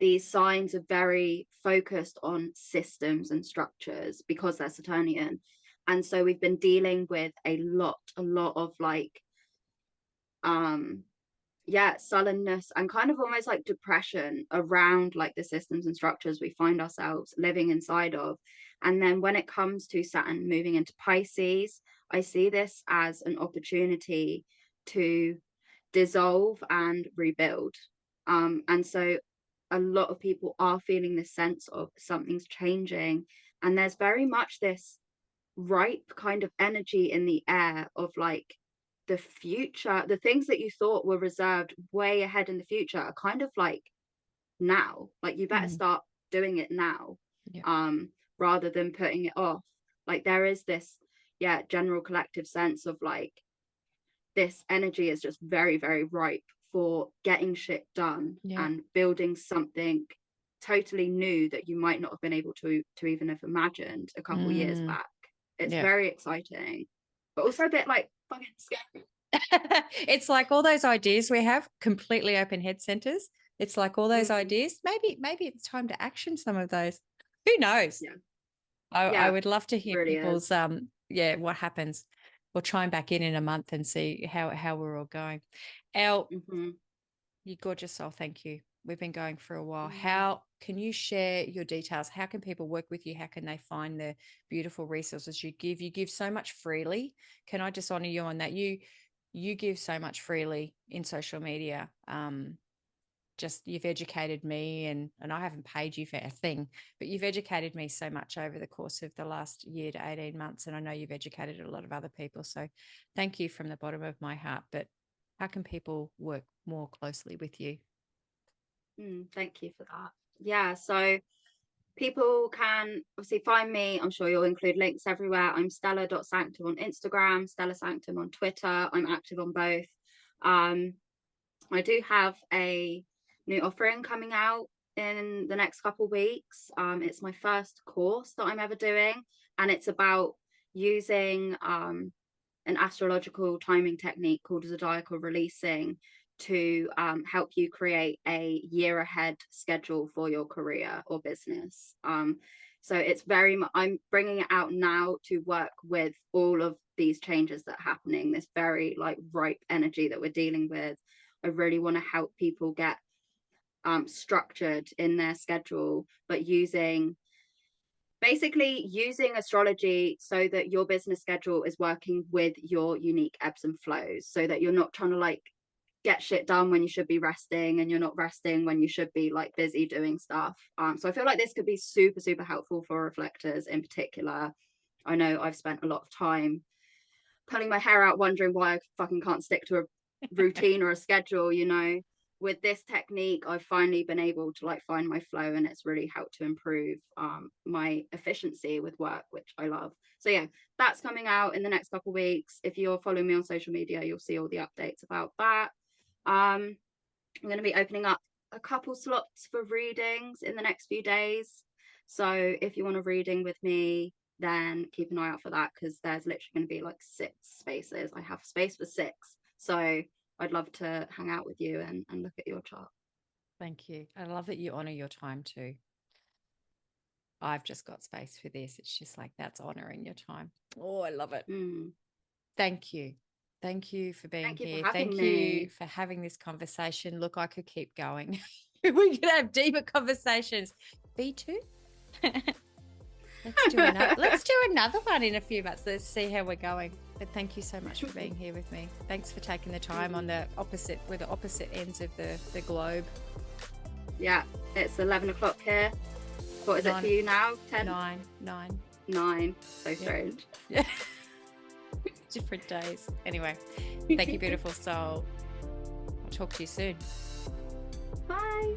these signs are very focused on systems and structures because they're Saturnian. And so we've been dealing with a lot of like, um, yeah, sullenness and kind of almost like depression around like the systems and structures we find ourselves living inside of. And then when it comes to Saturn moving into Pisces, I see this as an opportunity to dissolve and rebuild. And so a lot of people are feeling this sense of something's changing. And there's very much this ripe kind of energy in the air of like the future, the things that you thought were reserved way ahead in the future are kind of like now, like you better Mm, start doing it now, yeah. rather than putting it off. Like there is this, yeah, general collective sense of like this energy is just very, very ripe for getting shit done Yeah. and building something totally new that you might not have been able to even have imagined a couple years Mm, back. It's yeah. very exciting. but also a bit like fucking scary. It's like all those ideas we have, completely open head centers. It's like all those ideas. Maybe it's time to action some of those. Who knows? Yeah. I Yeah, would love to hear really people's is. what happens. We'll chime back in a month and see how we're all going. Elle, you gorgeous soul. Thank you. We've been going for a while. How can you share your details? How can people work with you? How can they find the beautiful resources you give? You give so much freely. Can I just honor you on that? You give so much freely in social media. Just you've educated me, and I haven't paid you for a thing, but you've educated me so much over the course of the last year to 18 months. And I know you've educated a lot of other people. So thank you from the bottom of my heart. But how can people work more closely with you? Thank you for that. Yeah, so people can obviously find me. I'm sure you'll include links everywhere. I'm stellar.sanctum on Instagram, Stellar Sanctum on Twitter. I'm active on both. I do have a new offering coming out in the next couple of weeks. It's my first course that I'm ever doing, and it's about using an astrological timing technique called zodiacal releasing to help you create a year ahead schedule for your career or business. So it's very much, I'm bringing it out now to work with all of these changes that are happening, this very like ripe energy that we're dealing with. I really want to help people get structured in their schedule, but basically using astrology so that your business schedule is working with your unique ebbs and flows, so that you're not trying to like get shit done when you should be resting, and you're not resting when you should be like busy doing stuff. So I feel like this could be super, super helpful for reflectors in particular. I know I've spent a lot of time pulling my hair out wondering why I fucking can't stick to a routine or a schedule, you know. With this technique, I've finally been able to like find my flow, and it's really helped to improve my efficiency with work, which I love. So yeah, that's coming out in the next couple of weeks. If you're following me on social media, you'll see all the updates about that. I'm going to be opening up a couple slots for readings in the next few days. So if you want a reading with me, then keep an eye out for that, because there's literally going to be like 6 spaces. I have space for 6. So I'd love to hang out with you and look at your chart. Thank you. I love that you honor your time too. I've just got space for this. It's just like that's honoring your time. Oh, I love it. Thank you. Thank you for being here. Thank you for having this conversation. Look, I could keep going. We could have deeper conversations. B2? Let's do another one in a few months. Let's see how we're going. But thank you so much for being here with me. Thanks for taking the time on the opposite ends of the globe. Yeah, it's 11 o'clock here. What is it for you now? 10? 9. So strange. Yeah. Different days. Anyway, thank you, beautiful soul. I'll talk to you soon. Bye.